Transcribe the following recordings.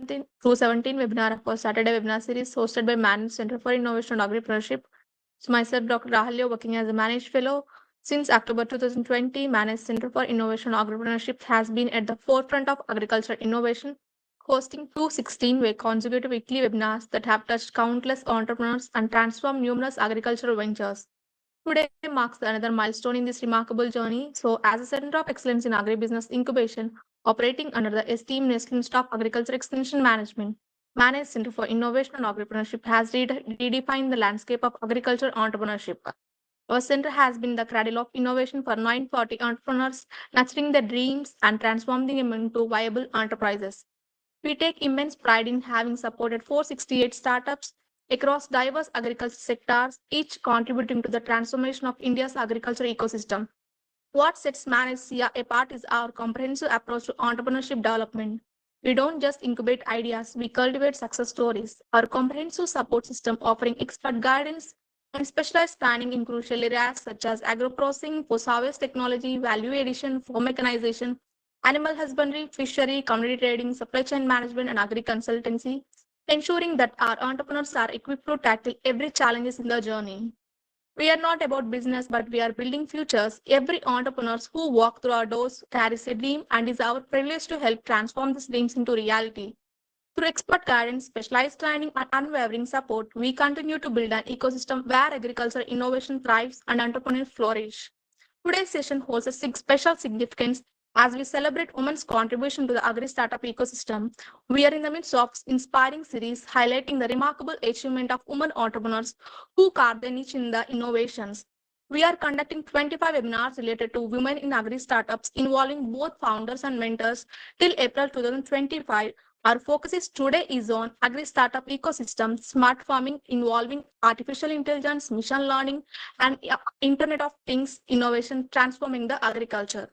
17 webinar of our Saturday webinar series hosted by Man Center for Innovation and Agripreneurship. So myself, Dr. Rahalya, working as a Managed Fellow. Since October 2020, Managed Center for Innovation and Agripreneurship has been at the forefront of agriculture innovation, hosting 216 consecutive weekly webinars that have touched countless entrepreneurs and transformed numerous agricultural ventures. Today marks another milestone in this remarkable journey. So, as a center of excellence in agribusiness incubation, operating under the esteemed Nestlé of Agriculture Extension Management, Managed Center for Innovation and Agripreneurship has redefined the landscape of agriculture entrepreneurship. Our center has been the cradle of innovation for 940 entrepreneurs, nurturing their dreams and transforming them into viable enterprises. We take immense pride in having supported 468 startups across diverse agriculture sectors, each contributing to the transformation of India's agriculture ecosystem. What sets Manage SIA apart is our comprehensive approach to entrepreneurship development. We don't just incubate ideas, we cultivate success stories. Our comprehensive support system offering expert guidance and specialized training in crucial areas such as agro-processing, post-harvest technology, value addition, farm mechanization, animal husbandry, fishery, commodity trading, supply chain management, and agri-consultancy, ensuring that our entrepreneurs are equipped to tackle every challenge in the journey. We are not about business, but we are building futures. Every entrepreneur who walks through our doors carries a dream, and it is our privilege to help transform these dreams into reality. Through expert guidance, specialized training, and unwavering support, we continue to build an ecosystem where agricultural innovation thrives and entrepreneurs flourish. Today's session holds a special significance as we celebrate women's contribution to the agri-startup ecosystem. We are in the midst of inspiring series highlighting the remarkable achievement of women entrepreneurs who carve their niche in the innovations. We are conducting 25 webinars related to women in agri-startups involving both founders and mentors till April 2025. Our focus today is on agri-startup ecosystem, smart farming involving artificial intelligence, machine learning, and Internet of Things innovation transforming the agriculture.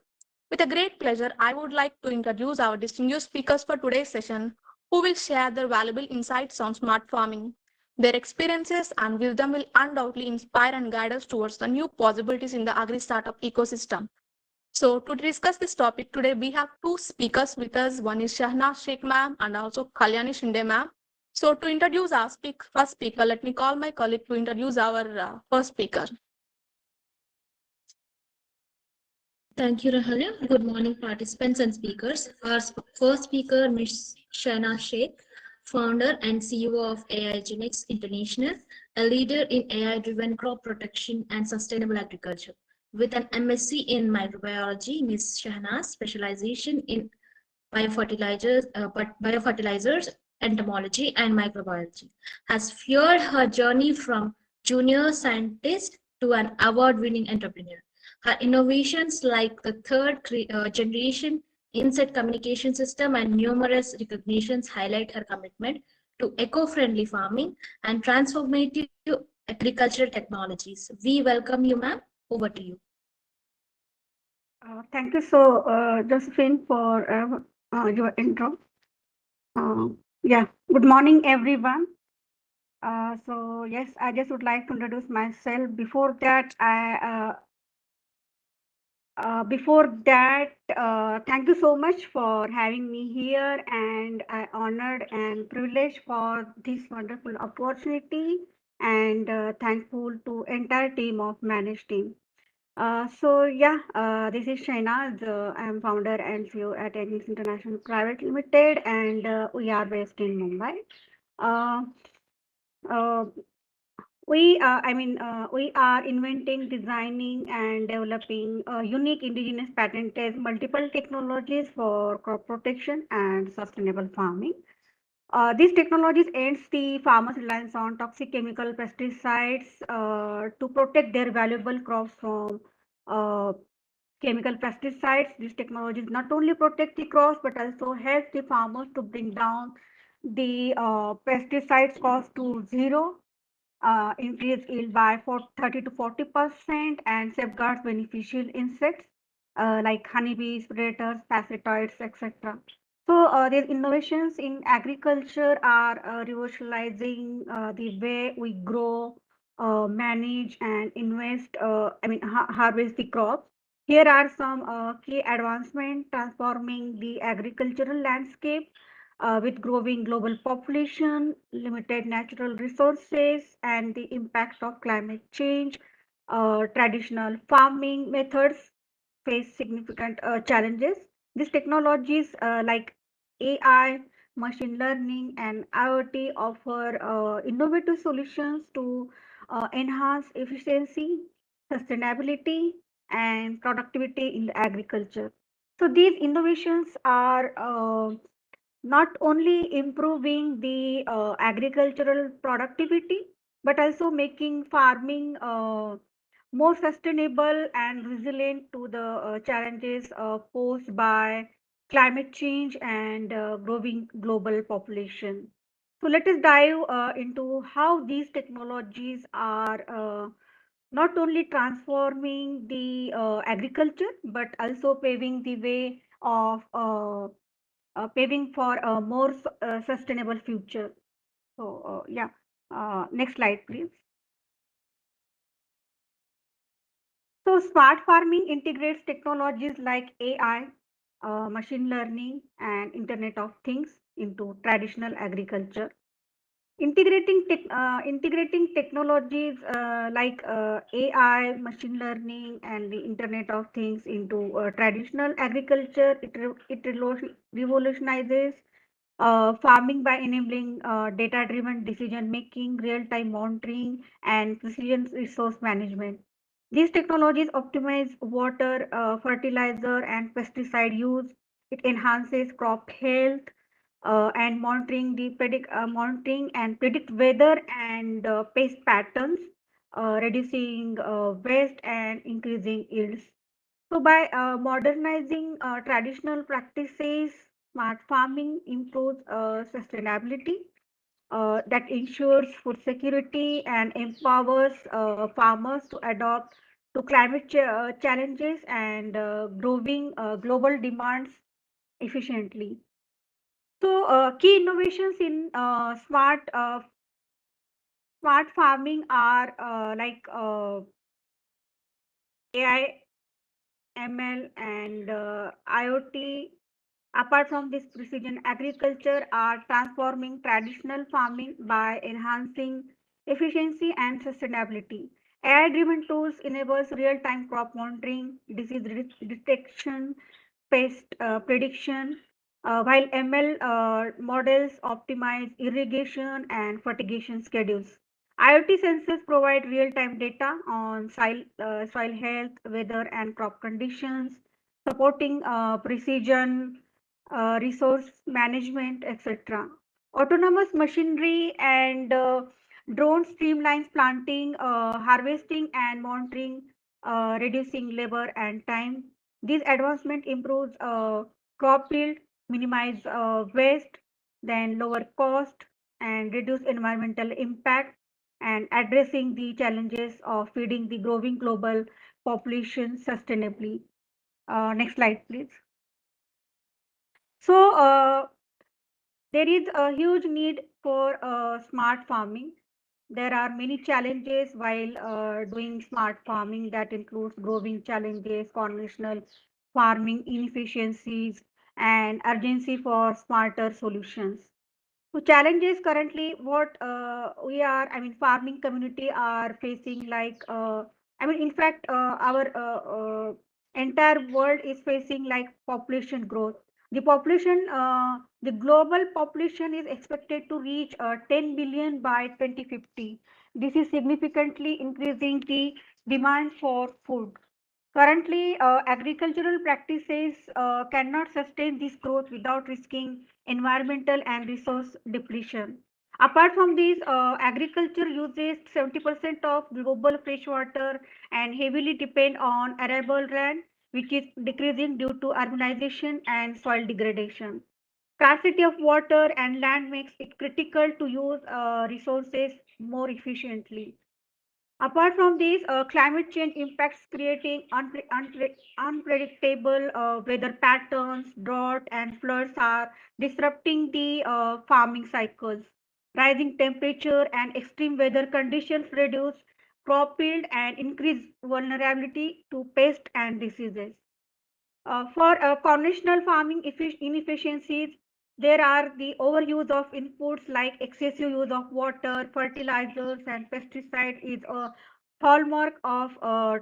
With a great pleasure, I would like to introduce our distinguished speakers for today's session, who will share their valuable insights on smart farming. Their experiences and wisdom will undoubtedly inspire and guide us towards the new possibilities in the agri-startup ecosystem. So to discuss this topic today, we have two speakers with us. One is Shahnaz Sheikh ma'am and also Kalyani Shinde ma'am. So to introduce our first speaker, let me call my colleague to introduce our first speaker. Thank you, Rahalya. Good morning, participants and speakers. Our first speaker, Ms. Shahnaz Sheikh, founder and CEO of AIGenix International, a leader in AI-driven crop protection and sustainable agriculture. With an MSc in microbiology, Ms. Shahnaz specialization in biofertilizers, entomology, and microbiology has fueled her journey from junior scientist to an award-winning entrepreneur. Her innovations like the third generation insect communication system and numerous recognitions highlight her commitment to eco-friendly farming and transformative agricultural technologies. We welcome you, ma'am. Over to you. Thank you so, Josephine, for your intro. Yeah, good morning, everyone. So yes, I just would like to introduce myself. Before that, thank you so much for having me here, and I honored and privileged for this wonderful opportunity, and thankful to entire team of Managed team. This is Shahnaz. I am founder and CEO at Agribusiness International Private Limited, and we are based in Mumbai. Uh, uh, we are inventing, designing, and developing unique indigenous patented multiple technologies for crop protection and sustainable farming. These technologies ends the farmers' reliance on toxic chemical pesticides to protect their valuable crops from uh, chemical pesticides. These technologies not only protect the crops but also help the farmers to bring down the pesticides cost to zero, increase yield by 30 to 40%, and safeguards beneficial insects like honeybees, predators, parasitoids, etc. So these innovations in agriculture are revolutionizing the way we grow, manage, and invest. Harvest the crops. Here are some key advancements transforming the agricultural landscape. with growing global population, limited natural resources, and the impact of climate change. Traditional farming methods face significant challenges. These technologies like AI, machine learning, and IoT offer innovative solutions to enhance efficiency, sustainability, and productivity in the agriculture. So these innovations are not only improving the agricultural productivity, but also making farming more sustainable and resilient to the challenges posed by climate change and growing global population. So let us dive into how these technologies are not only transforming the agriculture, but also paving the way of paving for a more sustainable future. So, yeah, next slide, please. So, smart farming integrates technologies like AI, machine learning, and Internet of Things into traditional agriculture. Integrating technologies like AI, machine learning, and the Internet of Things into traditional agriculture, it revolutionizes farming by enabling data-driven decision making, real-time monitoring, and precision resource management. These technologies optimize water, fertilizer, and pesticide use. It enhances crop health and monitoring and predict weather and pest patterns, reducing waste and increasing yields. So by modernizing traditional practices, smart farming improves sustainability that ensures food security and empowers farmers to adapt to challenges and growing global demands efficiently. So key innovations in smart farming are like AI, ML, and IoT. Apart from this, precision agriculture are transforming traditional farming by enhancing efficiency and sustainability. AI-driven tools enables real-time crop monitoring, disease detection, pest prediction, while ML models optimize irrigation and fertigation schedules. IoT sensors provide real-time data on soil health, weather, and crop conditions, supporting precision resource management, etc. Autonomous machinery and drone streamlines planting, harvesting, and monitoring, reducing labor and time. This advancement improves crop yield, minimize waste, then lower cost, and reduce environmental impact, and addressing the challenges of feeding the growing global population sustainably. Next slide, please. So, there is a huge need for smart farming. There are many challenges while doing smart farming that includes growing challenges, conventional farming inefficiencies, and urgency for smarter solutions. So challenges currently what I mean, farming community are facing like, in fact, our entire world is facing like population growth. The global population is expected to reach 10 billion by 2050. This is significantly increasing the demand for food. Currently, agricultural practices cannot sustain this growth without risking environmental and resource depletion. Apart from this, agriculture uses 70% of global freshwater and heavily depend on arable land, which is decreasing due to urbanization and soil degradation. Scarcity of water and land makes it critical to use resources more efficiently. Apart from these, climate change impacts creating unpredictable weather patterns, drought, and floods are disrupting the farming cycles. Rising temperature and extreme weather conditions reduce crop yield and increase vulnerability to pests and diseases. For conventional farming inefficiencies, There are the overuse of inputs like excessive use of water, fertilizers, and pesticide is a hallmark of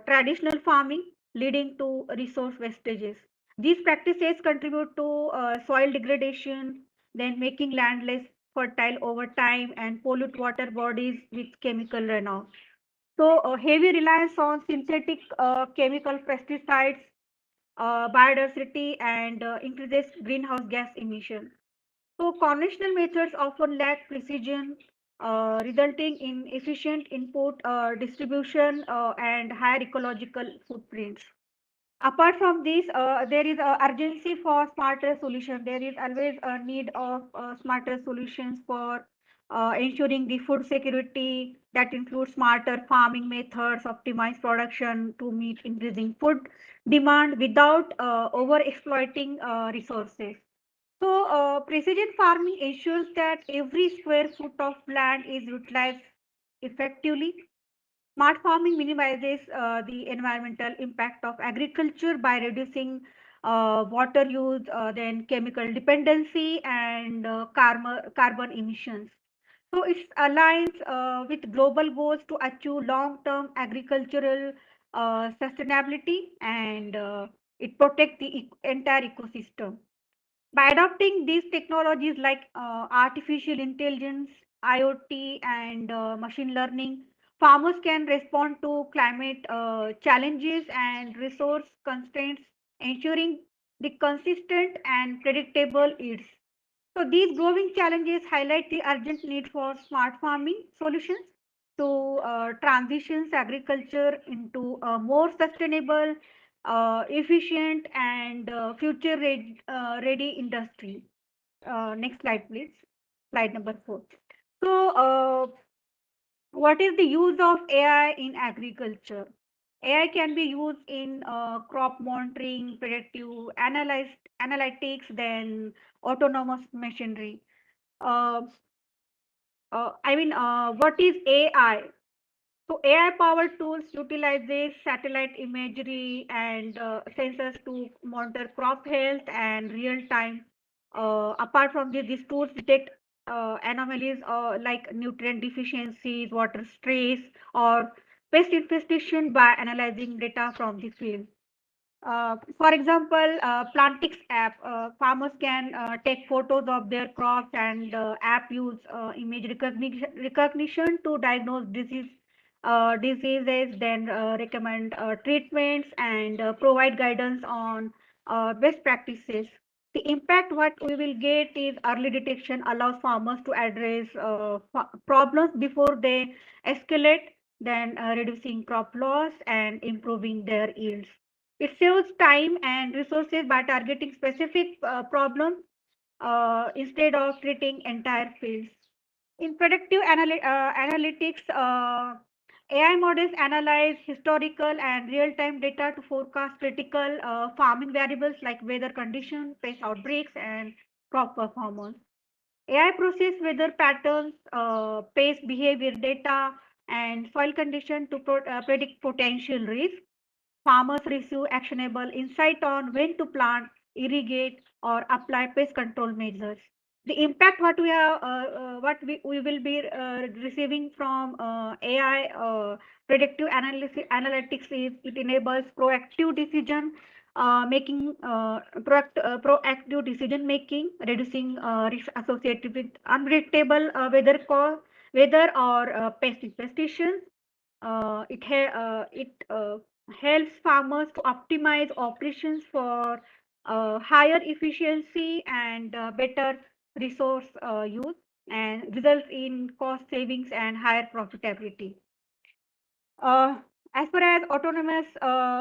traditional farming, leading to resource wastages. These practices contribute to soil degradation, then making land less fertile over time and pollute water bodies with chemical runoff. So, heavy reliance on synthetic chemical pesticides, biodiversity, and increases greenhouse gas emission. So conventional methods often lack precision, resulting in efficient input distribution and higher ecological footprints. Apart from this, there is urgency for smarter solutions. There is always a need of smarter solutions for ensuring the food security that includes smarter farming methods, optimized production to meet increasing food demand without over exploiting resources. So, precision farming ensures that every square foot of land is utilized effectively. Smart farming minimizes the environmental impact of agriculture by reducing water use, then chemical dependency, and carbon emissions. So, it aligns with global goals to achieve long-term agricultural sustainability, and it protects the entire ecosystem. By adopting these technologies like artificial intelligence, IoT, and machine learning, farmers can respond to climate challenges and resource constraints, ensuring the consistent and predictable yields. So these growing challenges highlight the urgent need for smart farming solutions to transitions agriculture into a more sustainable, efficient, and future ready industry. Next slide, please. Slide number 4. So, what is the use of AI in agriculture? AI can be used in crop monitoring, predictive analytics, then autonomous machinery. Uh, what is AI? So AI-powered tools utilizes satellite imagery and sensors to monitor crop health and real time. Apart from this, these tools detect anomalies like nutrient deficiencies, water stress, or pest infestation by analyzing data from the field. For example, Plantix app, farmers can take photos of their crops and app use image recognition to diagnose diseases, then recommend treatments and provide guidance on best practices. The impact what we will get is early detection allows farmers to address problems before they escalate, then reducing crop loss and improving their yields. It saves time and resources by targeting specific problems instead of treating entire fields. In predictive analytics, AI models analyze historical and real-time data to forecast critical farming variables like weather conditions, pest outbreaks, and crop performance. AI process weather patterns, pest behavior data, and soil condition to predict potential risk. Farmers receive actionable insight on when to plant, irrigate, or apply pest control measures. The impact what we will be receiving from AI predictive analytics is it enables proactive decision making, reducing risk associated with unpredictable weather or pest infestation. It helps farmers to optimize operations for higher efficiency and better resource use, and results in cost savings and higher profitability. Uh, as far as autonomous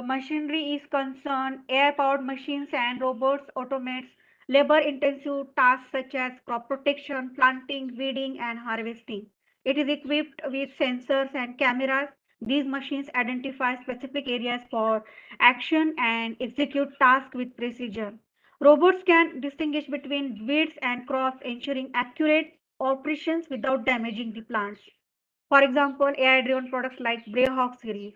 machinery is concerned, AI-powered machines and robots automates labor-intensive tasks such as crop protection, planting, weeding, and harvesting. It is equipped with sensors and cameras. These machines identify specific areas for action and execute tasks with precision. Robots can distinguish between weeds and crops, ensuring accurate operations without damaging the plants. For example, AI-driven products like Greyhawk series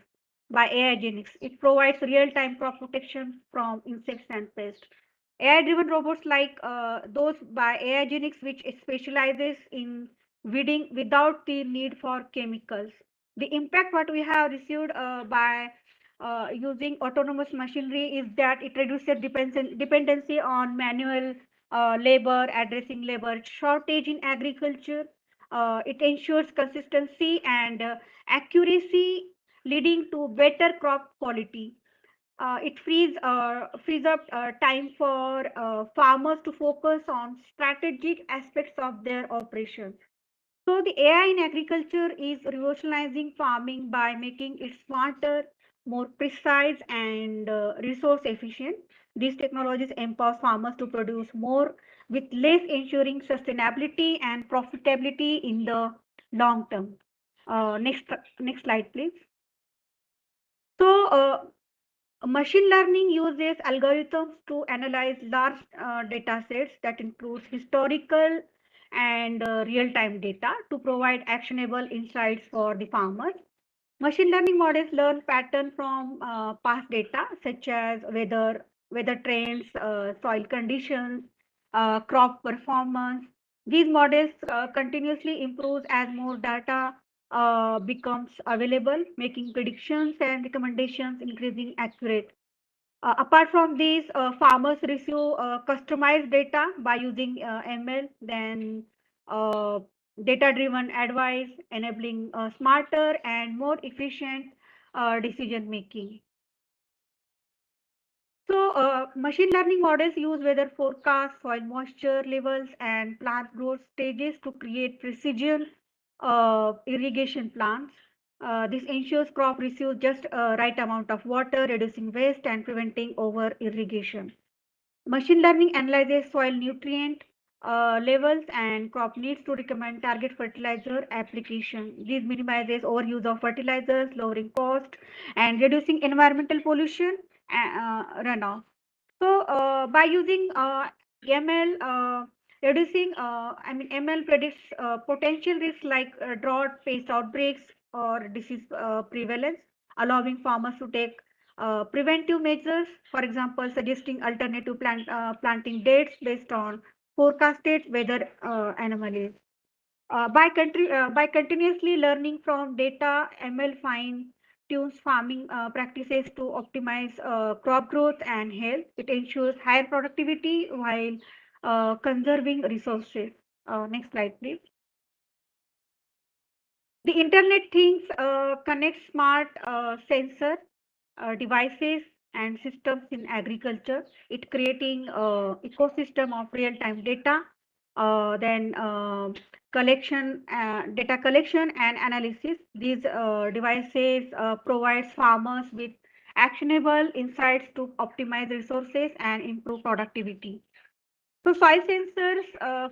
by AI Genix. It provides real-time crop protection from insects and pests. AI-driven robots like those by AIgenics, which specializes in weeding without the need for chemicals. The impact what we have received by using autonomous machinery is that it reduces dependency on manual labor, addressing labor shortage in agriculture. It ensures consistency and accuracy, leading to better crop quality. It frees up time for farmers to focus on strategic aspects of their operations. So the AI in agriculture is revolutionizing farming by making it smarter, more precise, and resource efficient. These technologies empower farmers to produce more with less, ensuring sustainability and profitability in the long term. Next slide, please. So, machine learning uses algorithms to analyze large data sets that includes historical and real-time data to provide actionable insights for the farmers. Machine learning models learn patterns from past data such as weather trends, soil conditions, crop performance. These models continuously improve as more data becomes available, making predictions and recommendations increasing accurate. Apart from these, farmers receive customized data by using ML, then uh, data-driven advice, enabling smarter and more efficient decision making. So, machine learning models use weather forecasts, soil moisture levels, and plant growth stages to create precision irrigation plans. This ensures crop receives just right amount of water, reducing waste and preventing over irrigation. Machine learning analyzes soil nutrient levels and crop needs to recommend target fertilizer application. This minimizes overuse of fertilizers, lowering cost and reducing environmental pollution runoff. So, by using ML, ML predicts potential risks like drought, pest outbreaks, or disease prevalence, allowing farmers to take preventive measures, for example, suggesting alternative planting dates based on forecasted weather anomalies. By continuously learning from data, ML fine tunes farming practices to optimize crop growth and health. It ensures higher productivity while conserving resources. Next slide, please. The Internet Things connects smart sensor devices and systems in agriculture. It creating ecosystem of real-time data, then data collection and analysis. These devices provides farmers with actionable insights to optimize resources and improve productivity. So soil sensors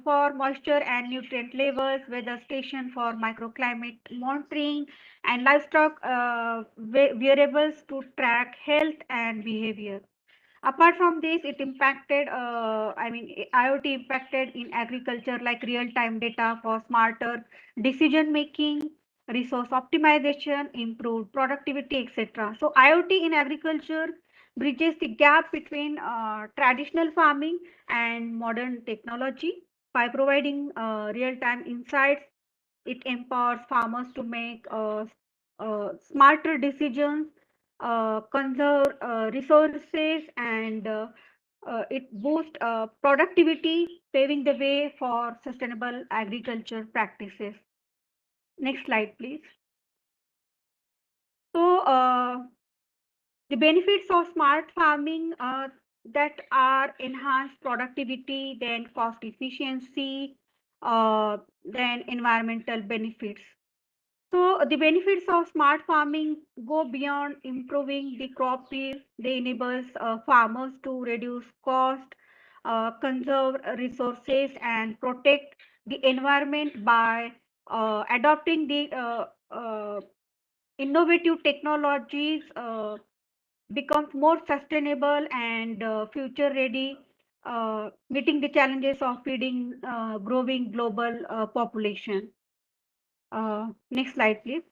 for moisture and nutrient levels, weather station for microclimate monitoring, and livestock variables to track health and behavior. Apart from this, it impacted, IoT impacted in agriculture like real-time data for smarter decision making, resource optimization, improved productivity, etc. So IoT in agriculture bridges the gap between traditional farming and modern technology by providing real-time insights. It empowers farmers to make smarter decisions, conserve resources, and it boosts productivity, paving the way for sustainable agriculture practices. Next slide, please. So, the benefits of smart farming that are enhanced productivity, then cost efficiency, then environmental benefits. So the benefits of smart farming go beyond improving the crop yield. They enables farmers to reduce cost, conserve resources, and protect the environment by adopting the innovative technologies. Becomes more sustainable and future ready, meeting the challenges of feeding growing global population. Next slide, please.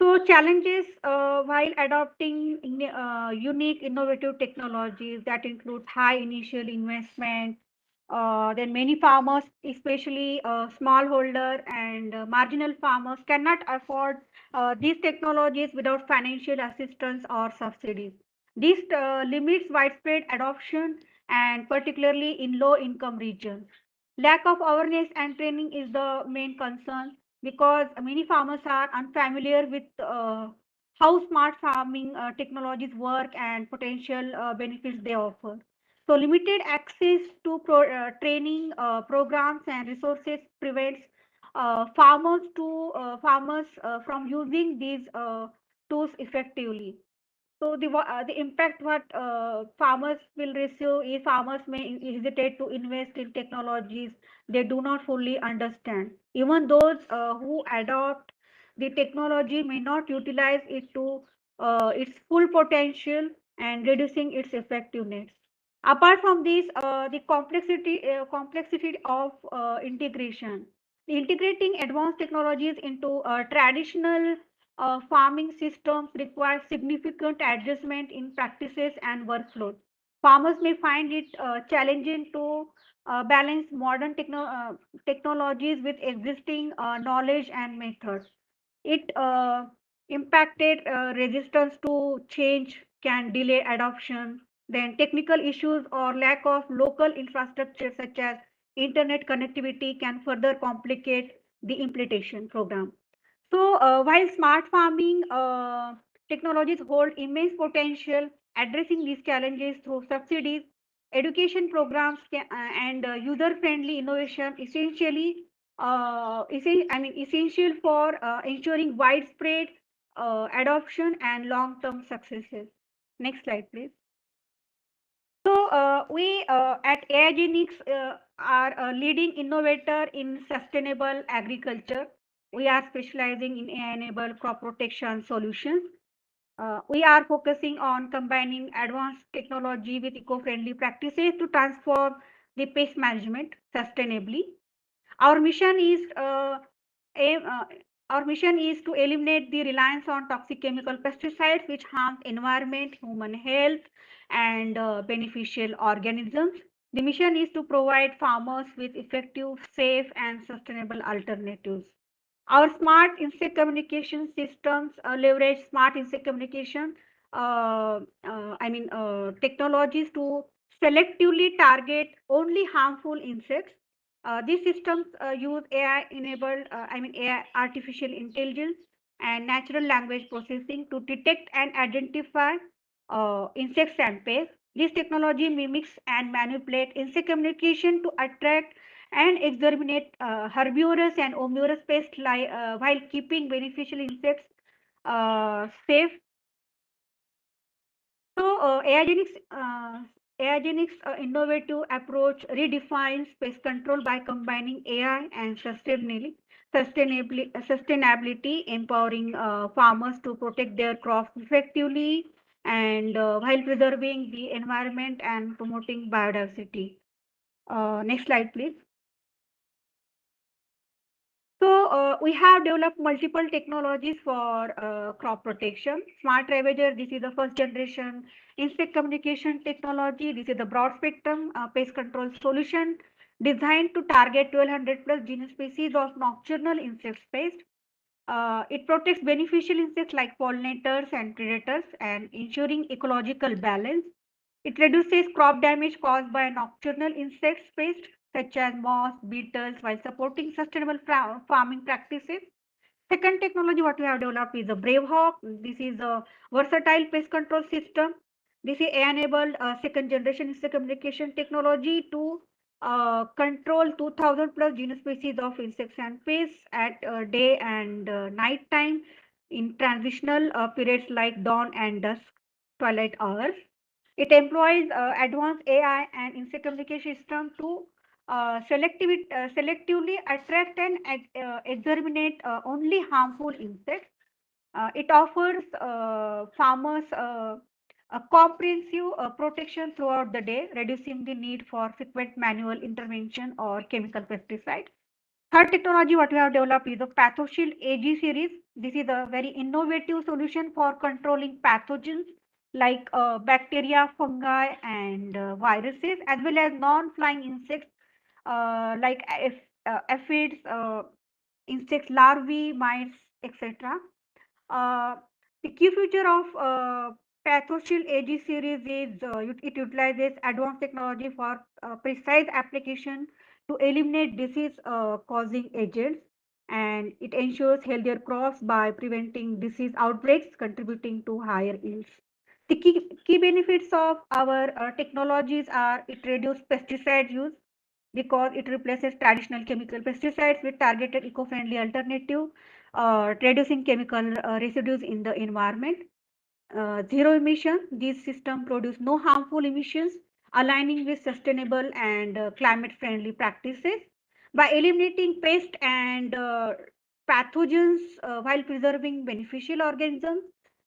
So challenges while adopting unique innovative technologies that include high initial investment. Then many farmers, especially smallholder and marginal farmers, cannot afford these technologies without financial assistance or subsidies. This limits widespread adoption, and particularly in low-income regions. Lack of awareness and training is the main concern, because many farmers are unfamiliar with how smart farming technologies work and potential benefits they offer. So limited access to training programs and resources prevents farmers from using these tools effectively. So the impact what farmers will receive is farmers may hesitate to invest in technologies they do not fully understand. Even those who adopt the technology may not utilize it to its full potential, and reducing its effectiveness. Apart from this, the complexity of integration. Integrating advanced technologies into traditional farming systems requires significant adjustment in practices and workflows. Farmers may find it challenging to balance modern technologies with existing knowledge and methods. It impacted resistance to change can delay adoption. Then technical issues or lack of local infrastructure such as internet connectivity can further complicate the implementation program. So while smart farming technologies hold immense potential, addressing these challenges through subsidies, education programs and user-friendly innovation essential for ensuring widespread adoption and long-term successes. Next slide, please. So we at AIGenics are a leading innovator in sustainable agriculture. We are specializing in AI-enabled crop protection solutions. We are focusing on combining advanced technology with eco-friendly practices to transform the pest management sustainably. Our mission is aim, our mission is to eliminate the reliance on toxic chemical pesticides which harm environment, human health, and beneficial organisms. The mission is to provide farmers with effective, safe, and sustainable alternatives. Our smart insect communication systems leverage smart insect communication, technologies to selectively target only harmful insects. These systems use AI-enabled, AI, artificial intelligence, and natural language processing to detect and identify insects and pests. This technology mimics and manipulates insect communication to attract and exterminate herbivorous and omnivorous pests while keeping beneficial insects safe. So AIGenics innovative approach redefines pest control by combining AI and sustainability, empowering farmers to protect their crops effectively and while preserving the environment and promoting biodiversity. Next slide, please. So we have developed multiple technologies for crop protection. Smart Ravager, this is the first generation insect communication technology. This is the broad spectrum pest control solution designed to target 1200 plus genus species of nocturnal insect pests. It protects beneficial insects like pollinators and predators and ensuring ecological balance. It reduces crop damage caused by nocturnal insect pests such as moths, beetles, while supporting sustainable farming practices. Second technology what we have developed is a Brave Hawk. This is a versatile pest control system. This is enabled second generation insect communication technology to control 2000 plus genus species of insects and pests at day and night time in transitional periods like dawn and dusk, twilight hours. It employs advanced AI and insect communication system to selectively attract and exterminate only harmful insects. It offers farmers a comprehensive protection throughout the day, reducing the need for frequent manual intervention or chemical pesticide. Third technology what we have developed is the PathoShield AG series. This is a very innovative solution for controlling pathogens like bacteria, fungi, and viruses, as well as non-flying insects like aphids, insect larvae, mites, etc. Uh, the key feature of PathoShield AG series is it utilizes advanced technology for precise application to eliminate disease causing agents, and it ensures healthier crops by preventing disease outbreaks, contributing to higher yields. The key benefits of our technologies are it reduces pesticide use because it replaces traditional chemical pesticides with targeted eco-friendly alternative, reducing chemical residues in the environment. Zero emission, these systems produce no harmful emissions, aligning with sustainable and climate-friendly practices. By eliminating pests and pathogens while preserving beneficial organisms,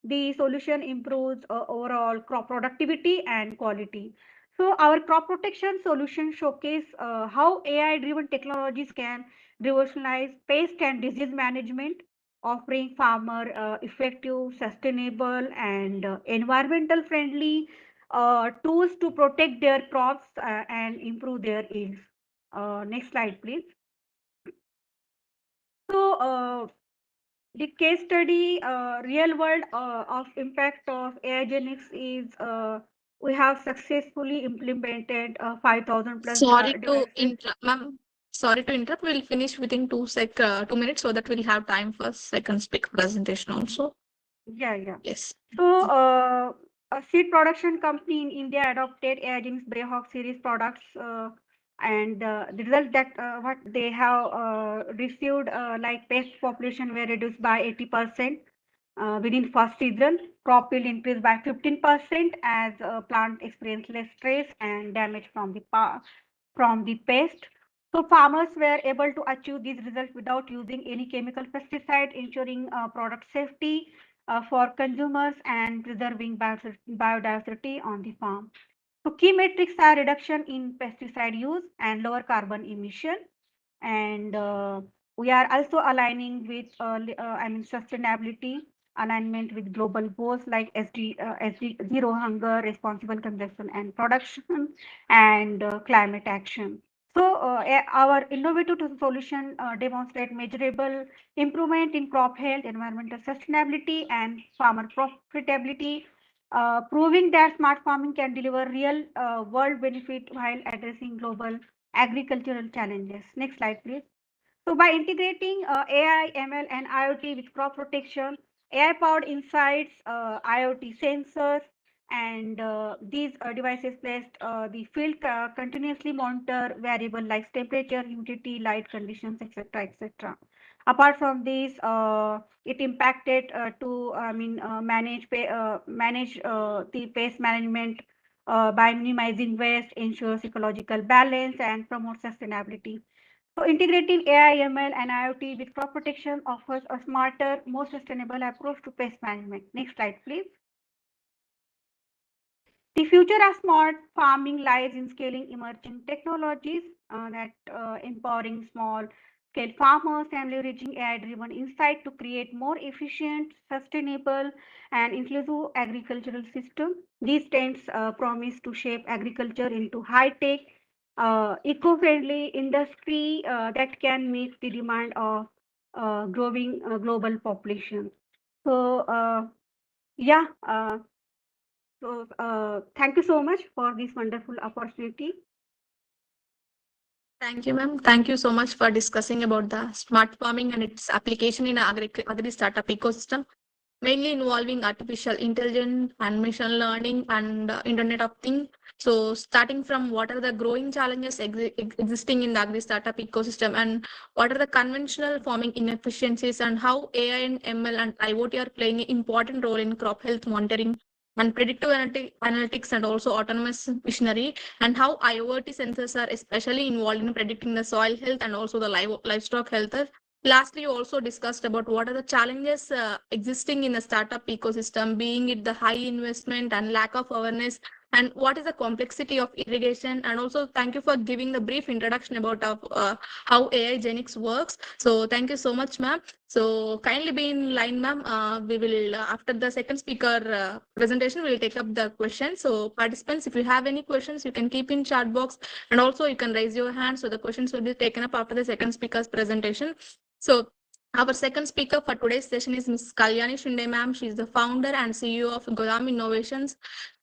the solution improves overall crop productivity and quality. So our crop protection solution showcase how AI-driven technologies can revolutionize pest and disease management, offering farmer effective, sustainable, and environmental friendly tools to protect their crops and improve their yields. Next slide, please. So, the case study, real world of impact of AI genics is we have successfully implemented 5,000 plus Sorry to devices. interrupt, ma'am. Sorry to interrupt. We'll finish within 2 minutes so that we'll have time for second speaker presentation also. Yeah, yeah. Yes. So, a seed production company in India adopted Airgen's Brayhawk series products, and the result that what they have received, like pest population were reduced by 80% within first season. Crop yield increased by 15% as plant experienced less stress and damage from the pest. So farmers were able to achieve these results without using any chemical pesticide, ensuring product safety for consumers and preserving biodiversity on the farm. So key metrics are reduction in pesticide use and lower carbon emission. And we are also aligning with sustainability alignment with global goals like SD zero hunger, responsible consumption and production, and climate action. So our innovative solution demonstrate measurable improvement in crop health, environmental sustainability, and farmer profitability, proving that smart farming can deliver real world benefit while addressing global agricultural challenges. Next slide, please. So by integrating AI, ML, and IoT with crop protection, AI-powered insights, IoT sensors, and these devices placed the field continuously monitor variable like temperature, humidity, light conditions, etc., etc. Apart from this, it impacted to manage the pest management by minimizing waste, ensures ecological balance, and promote sustainability. So integrating AI, ML, and IoT with crop protection offers a smarter, more sustainable approach to pest management. Next slide, please. The future of smart farming lies in scaling emerging technologies that empowering small scale farmers and leveraging AI-driven insight to create more efficient, sustainable, and inclusive agricultural system. These trends promise to shape agriculture into high-tech, eco-friendly industry that can meet the demand of growing global population. So, yeah. Thank you so much for this wonderful opportunity. Thank you, ma'am. Thank you so much for discussing about the smart farming and its application in agri startup ecosystem, mainly involving artificial intelligence and machine learning and Internet of Things. So, starting from what are the growing challenges existing in the agri startup ecosystem, and what are the conventional farming inefficiencies, and how AI and ML and IoT are playing an important role in crop health monitoring and predictive analytics and also autonomous machinery, and how IoT sensors are especially involved in predicting the soil health and also the livestock health. Lastly, you also discussed about what are the challenges existing in the startup ecosystem, being it the high investment and lack of awareness and what is the complexity of irrigation. And also thank you for giving the brief introduction about how AI Genix works. So thank you so much, ma'am. So kindly be in line, ma'am. We will, after the second speaker presentation, we will take up the questions. So participants, if you have any questions, you can keep in chat box, and also you can raise your hand. So the questions will be taken up after the second speaker's presentation. So our second speaker for today's session is Ms. Kalyani Shinde, ma'am. She is the founder and CEO of Godam Innovations.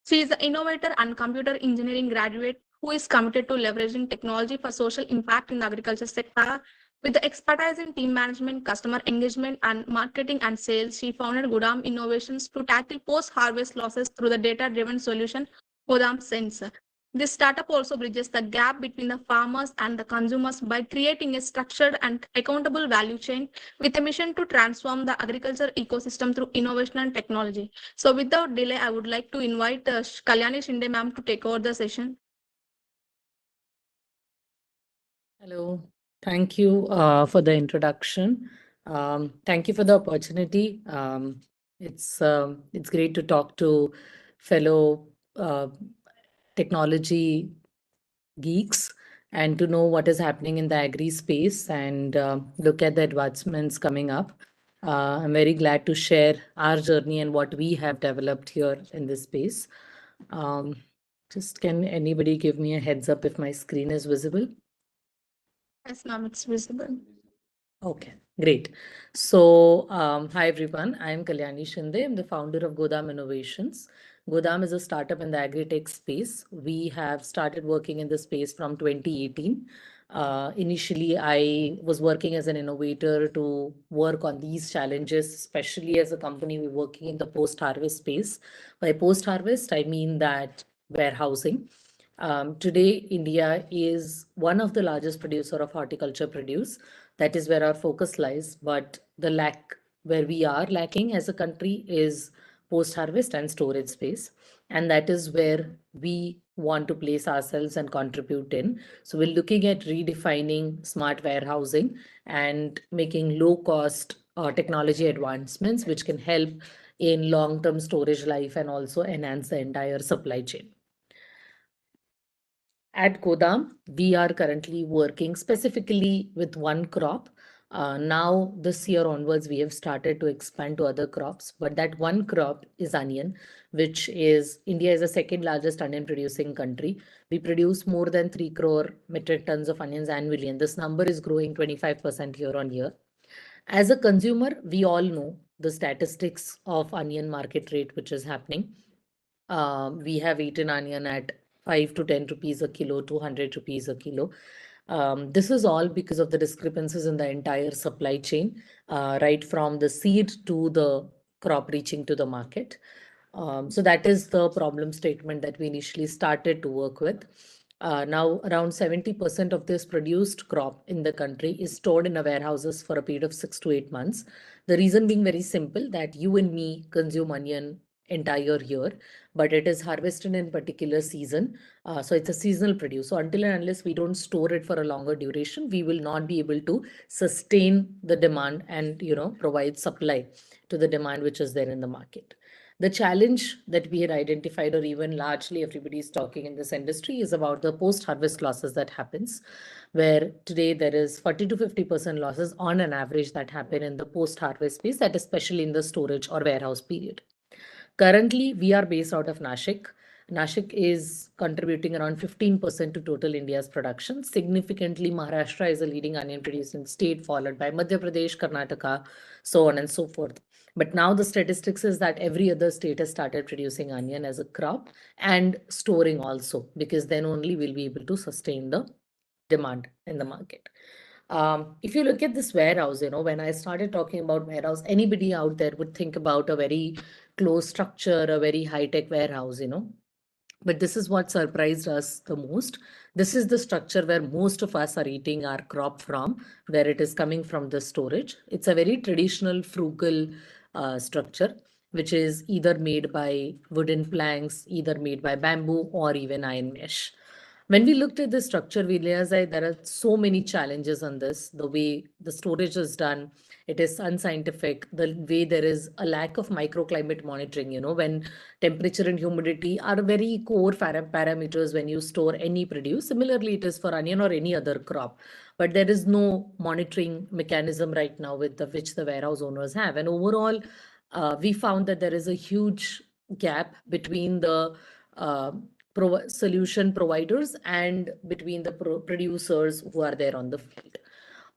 She is the innovator and computer engineering graduate who is committed to leveraging technology for social impact in the agriculture sector. With the expertise in team management, customer engagement, and marketing and sales, she founded Godam Innovations to tackle post-harvest losses through the data-driven solution Godam Sense. This startup also bridges the gap between the farmers and the consumers by creating a structured and accountable value chain with a mission to transform the agriculture ecosystem through innovation and technology. So without delay, I would like to invite Kalyani Shinde ma'am to take over the session. Hello, thank you for the introduction. Thank you for the opportunity. It's great to talk to fellow technology geeks and to know what is happening in the agri space and look at the advancements coming up. I'm very glad to share our journey and what we have developed here in this space. Just can anybody give me a heads up if my screen is visible? Yes, ma'am, it's visible. Okay, great. So, hi everyone. I'm Kalyani Shinde. I'm the founder of Godam Innovations. Godam is a startup in the agri-tech space. We have started working in the space from 2018. Initially, I was working as an innovator to work on these challenges, especially as a company, we're working in the post-harvest space. By post-harvest, I mean that warehousing. Today, India is one of the largest producer of horticulture produce. That is where our focus lies. But where we are lacking as a country is post-harvest and storage space. And that is where we want to place ourselves and contribute in. So we're looking at redefining smart warehousing and making low-cost technology advancements, which can help in long-term storage life and also enhance the entire supply chain. At Godam, we are currently working specifically with one crop. Now, this year onwards, we have started to expand to other crops, but that one crop is onion, which is India is the second largest onion producing country. We produce more than 3 crore metric tons of onions annually, and this number is growing 25% year on year. As a consumer, we all know the statistics of onion market rate, which is happening. We have eaten onion at 5 to 10 rupees a kilo, 200 rupees a kilo. This is all because of the discrepancies in the entire supply chain, right from the seed to the crop reaching to the market. So that is the problem statement that we initially started to work with. Now, around 70% of this produced crop in the country is stored in the warehouses for a period of 6 to 8 months. The reason being very simple, that you and me consume onion entire year, but it is harvested in particular season. So it's a seasonal produce. So until and unless we don't store it for a longer duration, we will not be able to sustain the demand and provide supply to the demand which is there in the market. The challenge that we had identified, or even largely everybody is talking in this industry, is about the post-harvest losses that happens, where today there is 40 to 50% losses on an average that happen in the post-harvest space, that especially in the storage or warehouse period. Currently, we are based out of Nashik. Nashik is contributing around 15% to total India's production. Significantly, Maharashtra is a leading onion producing state, followed by Madhya Pradesh, Karnataka, so on and so forth. But now the statistics is that every other state has started producing onion as a crop and storing also, because then only we'll be able to sustain the demand in the market. If you look at this warehouse, when I started talking about warehouse, anybody out there would think about a very closed structure, a very high-tech warehouse, But this is what surprised us the most. This is the structure where most of us are eating our crop from, where it is coming from the storage. It's a very traditional, frugal structure, which is either made by wooden planks, either made by bamboo or even iron mesh. When we looked at the structure, we realized that there are so many challenges on this. The way the storage is done, it is unscientific. The way there is a lack of microclimate monitoring, when temperature and humidity are very core parameters when you store any produce. Similarly, it is for onion or any other crop. But there is no monitoring mechanism right now with which the warehouse owners have. And overall, we found that there is a huge gap between the uh, solution providers and between the producers who are there on the field.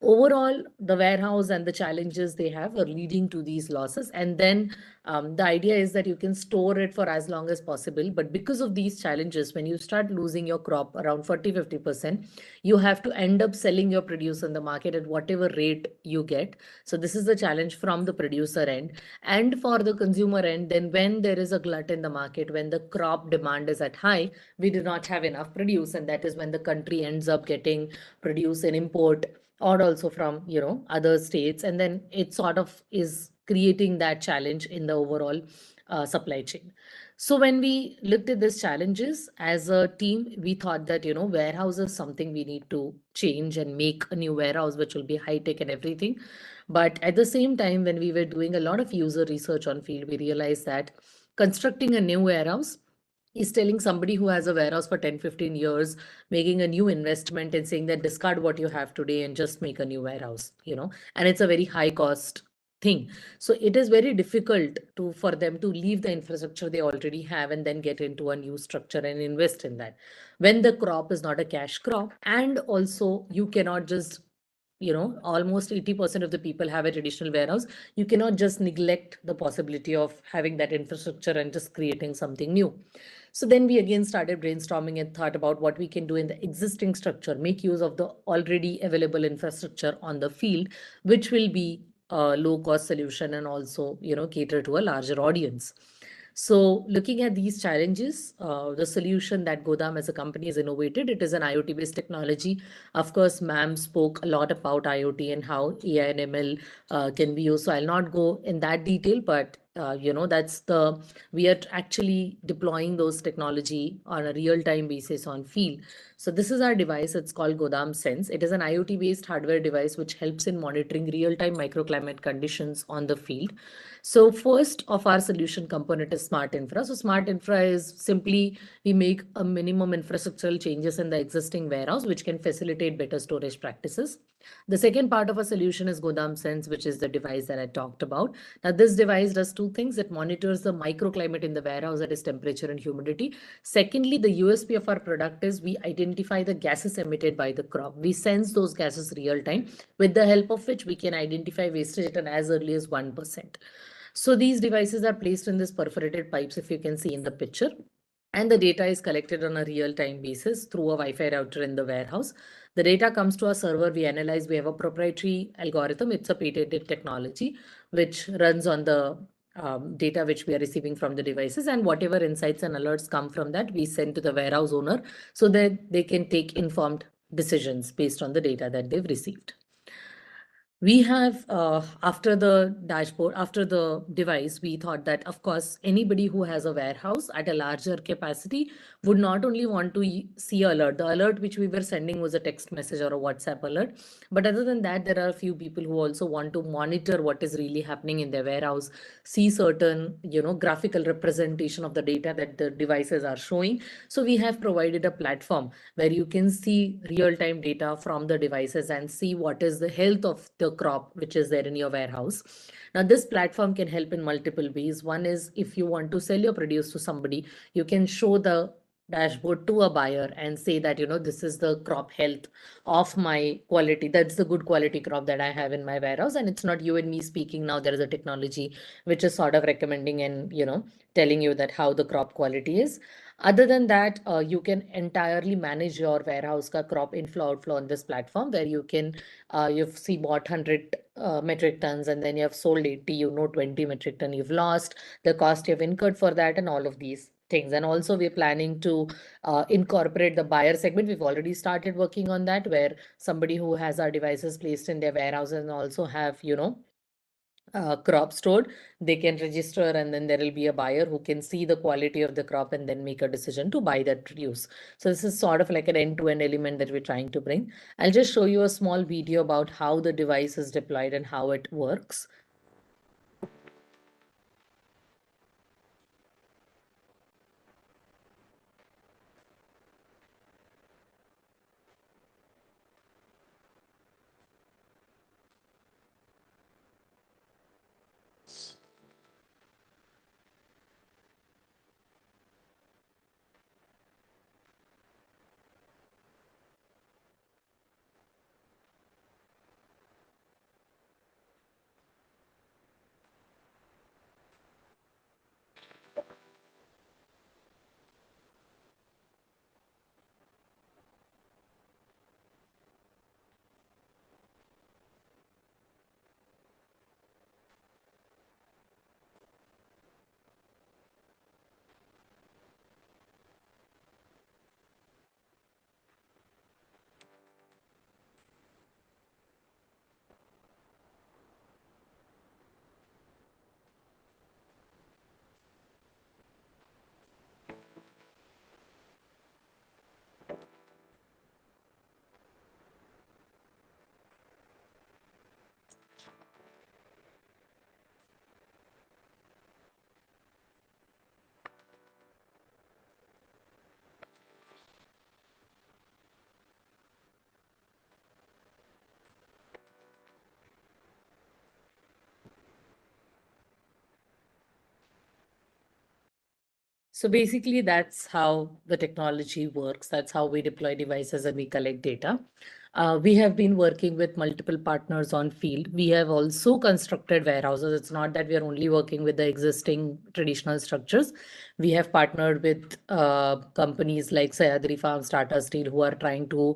Overall, the warehouse and the challenges they have are leading to these losses. And then the idea is that you can store it for as long as possible. But because of these challenges, when you start losing your crop around 40-50%, you have to end up selling your produce in the market at whatever rate you get. So this is the challenge from the producer end. And for the consumer end, then when there is a glut in the market, when the crop demand is at high, we do not have enough produce. And that is when the country ends up getting produce and import, or also from other states, and then it sort of is creating that challenge in the overall supply chain. So when we looked at these challenges as a team, we thought that warehouse is something we need to change and make a new warehouse which will be high tech and everything. But at the same time, when we were doing a lot of user research on field, we realized that constructing a new warehouse is telling somebody who has a warehouse for 10-15 years, making a new investment and saying that discard what you have today and just make a new warehouse, and it's a very high cost thing. So it is very difficult for them to leave the infrastructure they already have and then get into a new structure and invest in that, when the crop is not a cash crop. And also you cannot just, almost 80% of the people have a traditional warehouse. You cannot just neglect the possibility of having that infrastructure and just creating something new. So then we again started brainstorming and thought about what we can do in the existing structure, make use of the already available infrastructure on the field, which will be a low cost solution and also, cater to a larger audience. So looking at these challenges, the solution that Godam as a company has innovated, it is an IoT-based technology. Of course, ma'am spoke a lot about IoT and how AI and ML can be used. So I'll not go in that detail, but we are actually deploying those technology on a real-time basis on field. So this is our device. It's called Godam Sense. It is an IoT-based hardware device which helps in monitoring real-time microclimate conditions on the field. So first of our solution component is smart infra. So smart infra is simply we make a minimum infrastructural changes in the existing warehouse, which can facilitate better storage practices. The second part of a solution is Godam Sense, which is the device that I talked about. Now, this device does two things. It monitors the microclimate in the warehouse, that is temperature and humidity. Secondly, the USP of our product is we identify the gases emitted by the crop. We sense those gases real time, with the help of which we can identify wastage at as early as 1%. So these devices are placed in these perforated pipes, if you can see in the picture. And the data is collected on a real-time basis through a Wi-Fi router in the warehouse. The data comes to our server, we analyze, we have a proprietary algorithm. It's a patented technology which runs on the data which we are receiving from the devices, and whatever insights and alerts come from that, we send to the warehouse owner so that they can take informed decisions based on the data that they've received. We have, after the dashboard, after the device, we thought that, of course, anybody who has a warehouse at a larger capacity would not only want to see alert. The alert which we were sending was a text message or a WhatsApp alert. But other than that, there are a few people who also want to monitor what is really happening in their warehouse, see certain, graphical representation of the data that the devices are showing. So we have provided a platform where you can see real-time data from the devices and see what is the health of the crop which is there in your warehouse. Now, this platform can help in multiple ways. One is if you want to sell your produce to somebody, you can show the dashboard to a buyer and say that, this is the crop health of my quality. That's the good quality crop that I have in my warehouse. And it's not you and me speaking now. There is a technology which is sort of recommending and, telling you that how the crop quality is. Other than that, you can entirely manage your warehouse crop inflow outflow on this platform, where you can you've bought 100 metric tons and then you have sold 80, 20 metric ton you've lost, the cost you've incurred for that, and all of these things. And also we're planning to incorporate the buyer segment. We've already started working on that, where somebody who has our devices placed in their warehouse and also have, crop stored, they can register, and then there will be a buyer who can see the quality of the crop and then make a decision to buy that produce. So this is sort of like an end-to-end element that we're trying to bring. I'll just show you a small video about how the device is deployed and how it works. So basically, that's how the technology works. That's how we deploy devices and we collect data. We have been working with multiple partners on field. We have also constructed warehouses. It's not that we are only working with the existing traditional structures. We have partnered with companies like Sayadri Farms, Tata Steel, who are trying to,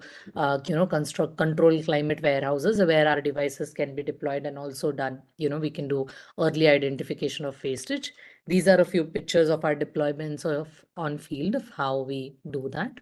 construct control climate warehouses where our devices can be deployed and also done. We can do early identification of wastage. These are a few pictures of our deployments on field of how we do that.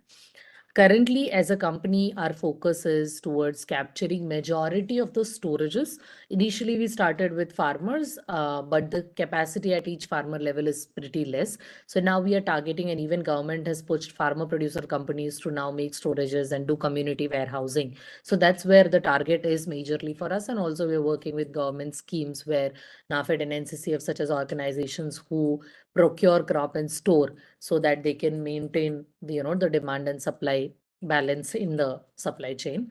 Currently, as a company, our focus is towards capturing majority of the storages. Initially, we started with farmers, but the capacity at each farmer level is pretty less. So now we are targeting, and even government has pushed farmer producer companies to now make storages and do community warehousing. So that's where the target is majorly for us. And also we're working with government schemes where NAFED and NCCF, such as organizations who procure crop and store so that they can maintain the demand and supply balance in the supply chain.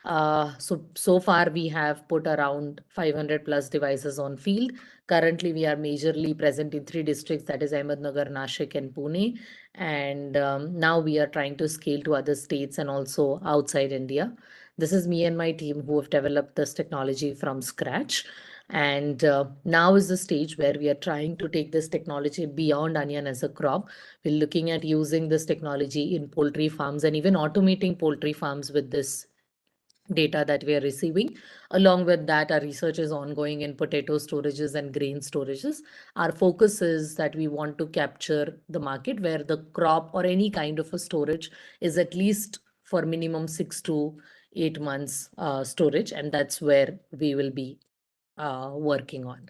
So far we have put around 500 plus devices on field. Currently, we are majorly present in 3 districts, that is Ahmednagar, Nashik, and Pune. And now we are trying to scale to other states and also outside India. This is me and my team who have developed this technology from scratch. And now is the stage where we are trying to take this technology beyond onion as a crop. We're looking at using this technology in poultry farms and even automating poultry farms with this data that we are receiving. Along with that, our research is ongoing in potato storages and grain storages. Our focus is that we want to capture the market where the crop or any kind of a storage is at least for minimum 6 to 8 months storage, and that's where we will be working on.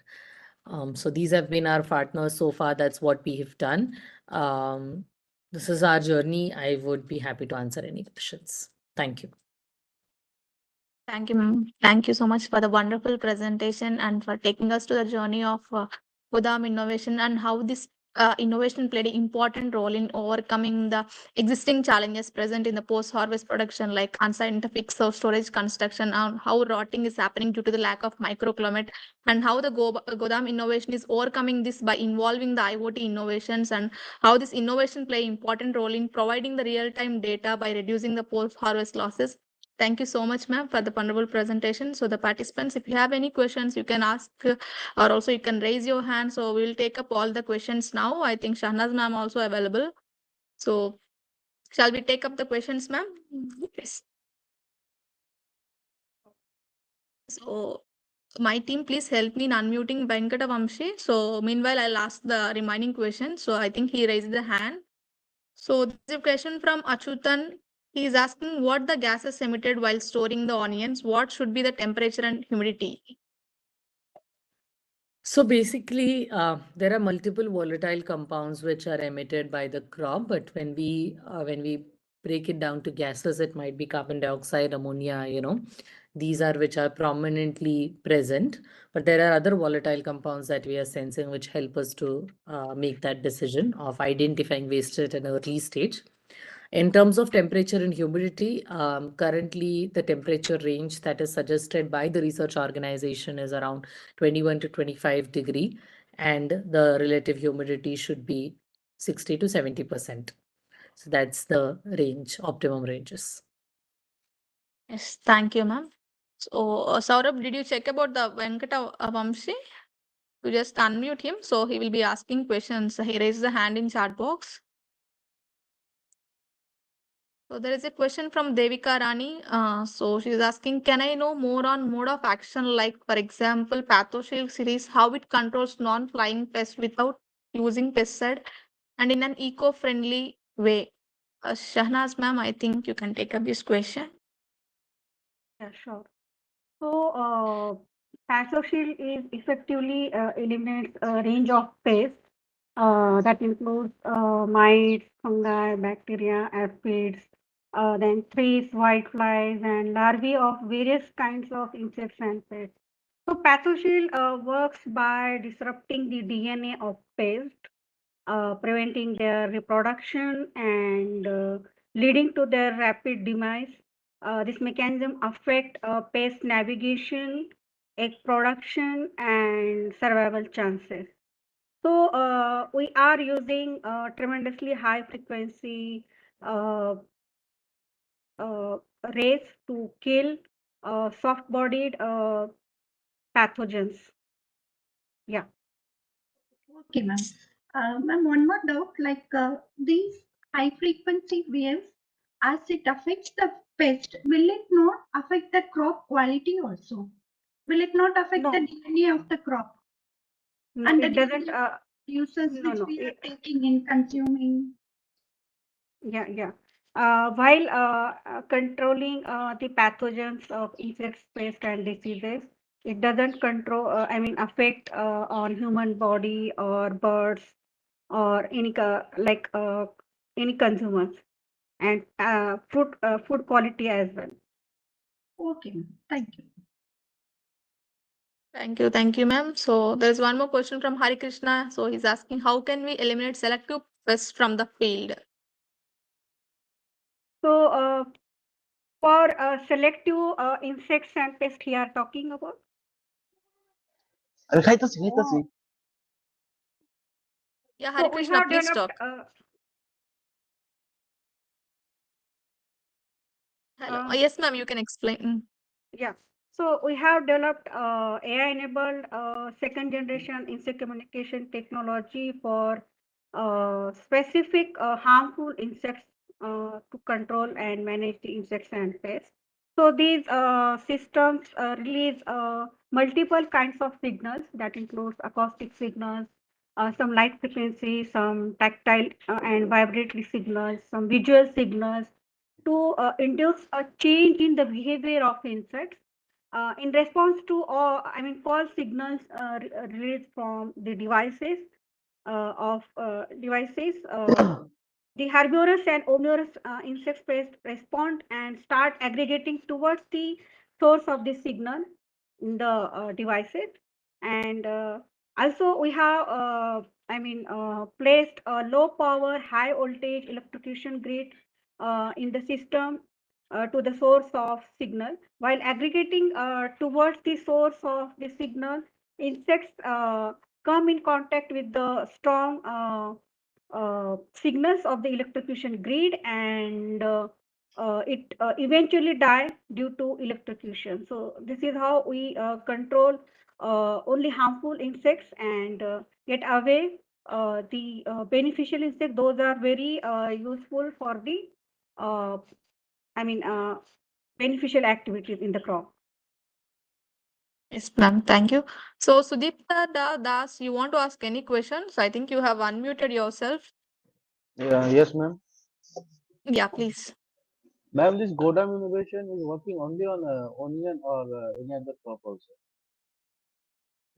So these have been our partners so far. That's what we have done. This is our journey. I would be happy to answer any questions. Thank you. Thank you, ma'am. Thank you so much for the wonderful presentation and for taking us to the journey of Godam innovation and how this innovation played an important role in overcoming the existing challenges present in the post-harvest production, like unscientific storage construction, and how rotting is happening due to the lack of microclimate, and how the Godam innovation is overcoming this by involving the IoT innovations, and how this innovation play important role in providing the real-time data by reducing the post-harvest losses. Thank you so much, ma'am, for the wonderful presentation. So the participants, if you have any questions, you can ask or also you can raise your hand. So we'll take up all the questions now. I think Shahnaz ma'am also available. So shall we take up the questions, ma'am? Yes. So my team, please help me in unmuting Venkata Vamshi. So meanwhile, I'll ask the remaining questions. So I think he raised the hand. So there's a question from Achutan. He is asking what the gases emitted while storing the onions, what should be the temperature and humidity? So basically, there are multiple volatile compounds which are emitted by the crop, but when we break it down to gases, it might be carbon dioxide, ammonia, these are which are prominently present. But there are other volatile compounds that we are sensing which help us to make that decision of identifying waste at an early stage. In terms of temperature and humidity, currently the temperature range that is suggested by the research organization is around 21 to 25 degree, and the relative humidity should be 60 to 70%. So that's the range, optimum ranges. Yes, thank you, ma'am. So, Saurabh, did you check about the Venkata Vamshi? You just unmute him, so he will be asking questions. He raised the hand in chat box. So there is a question from Devika Rani. So she's asking, can I know more on mode of action, like for example, PathoShield series, how it controls non-flying pests without using pesticide and in an eco-friendly way? Shahnaz ma'am, I think you can take up this question. Yeah, sure. So, PathoShield is effectively eliminates a range of pests that includes mites, fungi, bacteria, aphids, then thrips, whiteflies, and larvae of various kinds of insects and pests. So, PathoShield works by disrupting the DNA of pests, preventing their reproduction and leading to their rapid demise. This mechanism affect pest navigation, egg production, and survival chances. So we are using tremendously high frequency uh, uh, rays to kill soft-bodied pathogens. Yeah. Okay, ma'am. Ma'am, one more doubt, like these high frequency waves, as it affects the pest, will it not affect the crop quality also? Will it not affect the No, DNA of the crop no, and the it doesn't. DNA uses No, which no. we are taking in consuming? Yeah, yeah. While controlling the pathogens of insects, pests, and diseases, it doesn't control, affect on human body or birds or any consumers and food quality as well. Okay, ma'am. Thank you. Thank you, ma'am. So there's one more question from Hari Krishna. So he's asking, how can we eliminate selective pests from the field? So for selective insects and pests, here are talking about. अरे खाइतसी Yeah, So Hari we Krishna, have please developed. talk. Hello. Uh, Yes, ma'am, you can explain. Yeah. So we have developed AI-enabled second generation insect communication technology for specific harmful insects to control and manage the insects and pests. So these systems release multiple kinds of signals that includes acoustic signals, some light frequency, some tactile and vibratory signals, some visual signals to induce a change in the behavior of insects in response to all, call signals released from the devices. The herbivorous and omnivorous insect species respond and start aggregating towards the source of the signal in the devices. And also we have, placed a low power, high voltage electrocution grid in the system to the source of signal. While aggregating towards the source of the signal, insects come in contact with the strong signals of the electrocution grid and it eventually die due to electrocution. So this is how we control only harmful insects and get away the beneficial insects. Those are very useful for the uh, I mean beneficial activities in the crop. Yes, ma'am. Thank you. So, Sudipta Das, you want to ask any questions? I think you have unmuted yourself. Yeah, yes, ma'am. Yeah, please. Ma'am, this Godam innovation is working only on onion or any other crop also.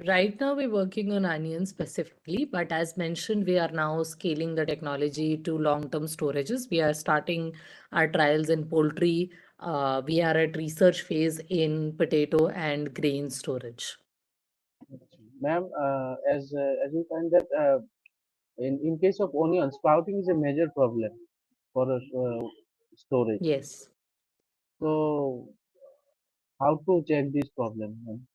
Right now, we're working on onions specifically, but as mentioned, we are now scaling the technology to long-term storages. We are starting our trials in poultry. We are at research phase in potato and grain storage. Ma'am, as we find that in case of onion, sprouting is a major problem for storage. Yes. So how to check this problem, ma'am?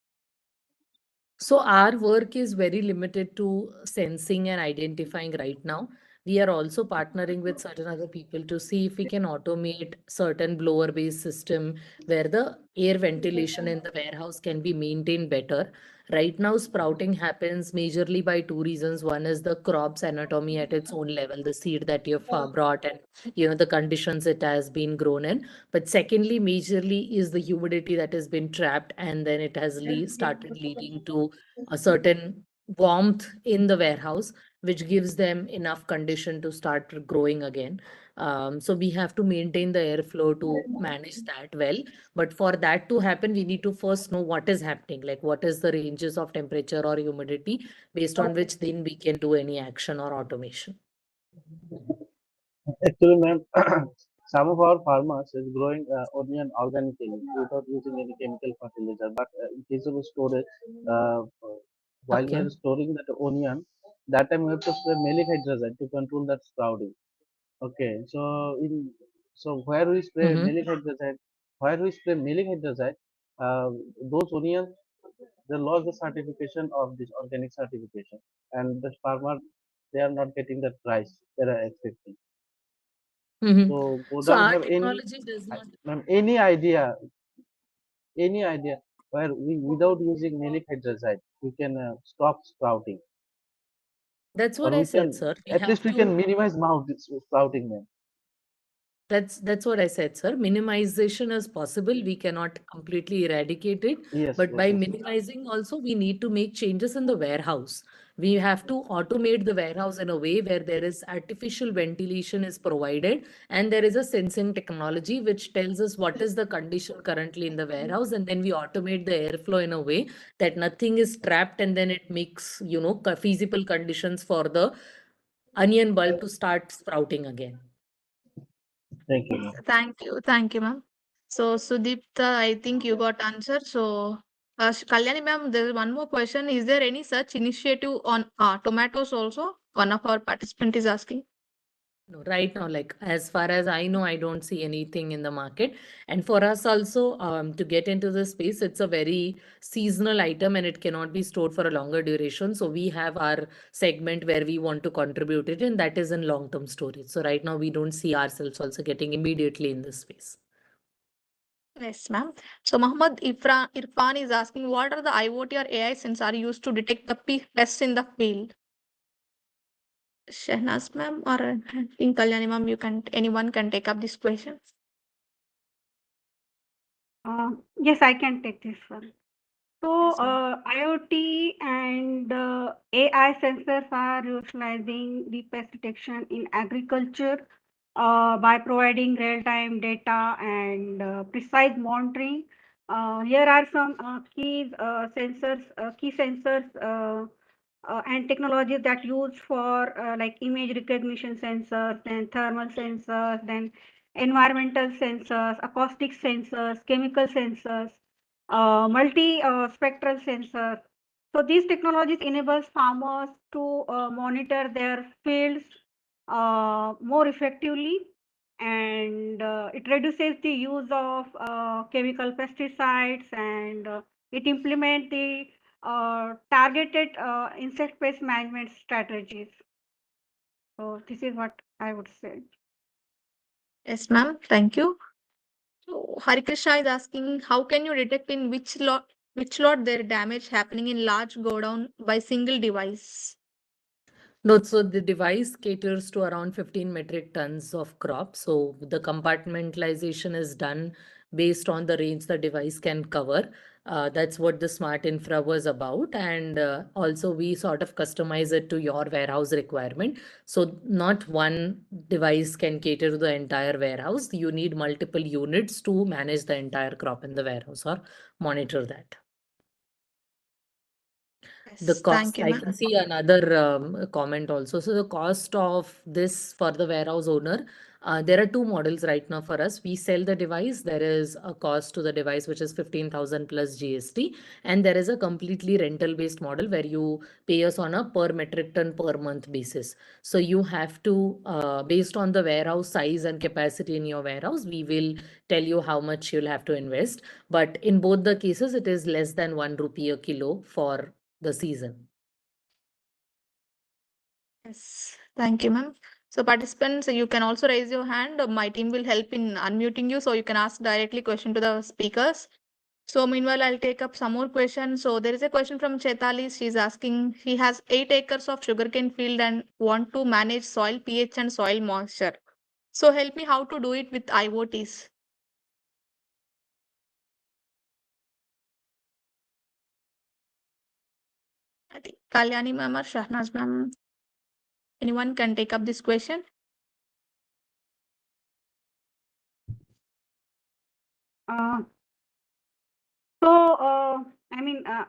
So our work is very limited to sensing and identifying right now. We are also partnering with certain other people to see if we can automate certain blower-based system where the air ventilation in the warehouse can be maintained better. Right now, sprouting happens majorly by two reasons. One is the crop's anatomy at its own level, the seed that you've brought and the conditions it has been grown in. But secondly, majorly is the humidity that has been trapped, and then it has started leading to a certain warmth in the warehouse, which gives them enough condition to start growing again. So we have to maintain the airflow to manage that well. But for that to happen, we need to first know what is happening, like what is the ranges of temperature or humidity, based on which then we can do any action or automation. Actually, ma'am, some of our farmers is growing onion organically without using any chemical fertilizer. But in case of storage, uh, while we Okay. are storing that onion, that time we have to spray malic hydrazine to control that sprouting. Okay, so where we spray Mm-hmm. malic hydrazine, where we spray malic hydrazine, uh, those onions they lost the certification of this organic certification, and the farmer they are not getting the price they are expecting. Mm-hmm. So So Godam our have technology does not. ma'am, any idea where we without using malic hydrazine we can stop sprouting, That's what or I we said, can sir. We at least have we can to. minimize mouth sprouting, ma'am. That's what I said, sir. Minimization is possible. We cannot completely eradicate it, Yes, but yes, by yes. minimizing also, we need to make changes in the warehouse. We have to automate the warehouse in a way where there is artificial ventilation is provided, and there is a sensing technology which tells us what is the condition currently in the warehouse, and then we automate the airflow in a way that nothing is trapped, and then it makes feasible conditions for the onion bulb to start sprouting again. Thank you, ma'am. Thank you, ma'am. So, Sudipta, I think you got answered. So, Kalyani, ma'am, there is one more question. Is there any such initiative on tomatoes also? One of our participants is asking. No, right now, like as far as I know, I don't see anything in the market. And for us also, to get into this space, it's a very seasonal item and it cannot be stored for a longer duration. So we have our segment where we want to contribute it, and that is in long-term storage. So right now, we don't see ourselves also getting immediately in this space. Yes, ma'am. So, Muhammad Irfan is asking, what are the IoT or AI sensors used to detect the pests in the field? Shehnaz, ma'am, or I think Kalyani, ma'am, anyone can take up this question. Yes, I can take this one. So, Yes, ma'am. IoT and AI sensors are utilizing the pest detection in agriculture by providing real-time data and precise monitoring. Here are some key sensors and technologies that used for like image recognition sensors, then thermal sensors, then environmental sensors, acoustic sensors, chemical sensors, multi-spectral sensors. So these technologies enables farmers to monitor their fields more effectively, and it reduces the use of chemical pesticides, and it implement the targeted insect pest management strategies. So this is what I would say. Yes, ma'am. Thank you. So, Harikrishna is asking, how can you detect in which lot there damage happening in large go down by single device? No, so the device caters to around 15 metric tons of crop. So the compartmentalization is done based on the range the device can cover. That's what the smart infra was about. And also we sort of customize it to your warehouse requirement. So not one device can cater to the entire warehouse. You need multiple units to manage the entire crop in the warehouse or monitor that. The Yes, thank cost, you, I ma'am. can see another comment also. So the cost of this for the warehouse owner, there are two models right now for us. We sell the device. There is a cost to the device, which is 15,000 plus GST. And there is a completely rental based model where you pay us on a per metric ton per month basis. So you have to, based on the warehouse size and capacity in your warehouse, we will tell you how much you'll have to invest. But in both the cases, it is less than 1 rupee a kilo for the season. Yes, thank you, ma'am. So participants, you can also raise your hand. My team will help in unmuting you, so you can ask directly question to the speakers. So meanwhile, I'll take up some more questions. So there is a question from Chetali. She's asking, he has 8 acres of sugarcane field and want to manage soil pH and soil moisture. So help me how to do it with IoTs. I think Kalyani ma'am or Shahnaz ma'am, anyone can take up this question. Uh,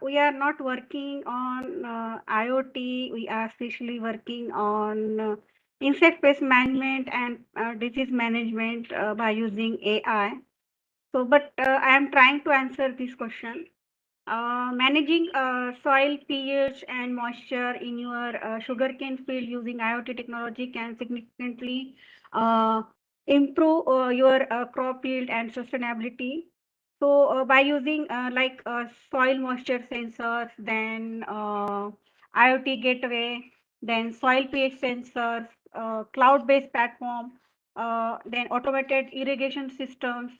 we are not working on IoT. We are especially working on insect pest management and disease management by using AI. So, but I am trying to answer this question. Managing soil pH and moisture in your sugarcane field using IoT technology can significantly improve your crop yield and sustainability. So by using soil moisture sensors, then IoT gateway, then soil pH sensors, cloud-based platform, then automated irrigation systems.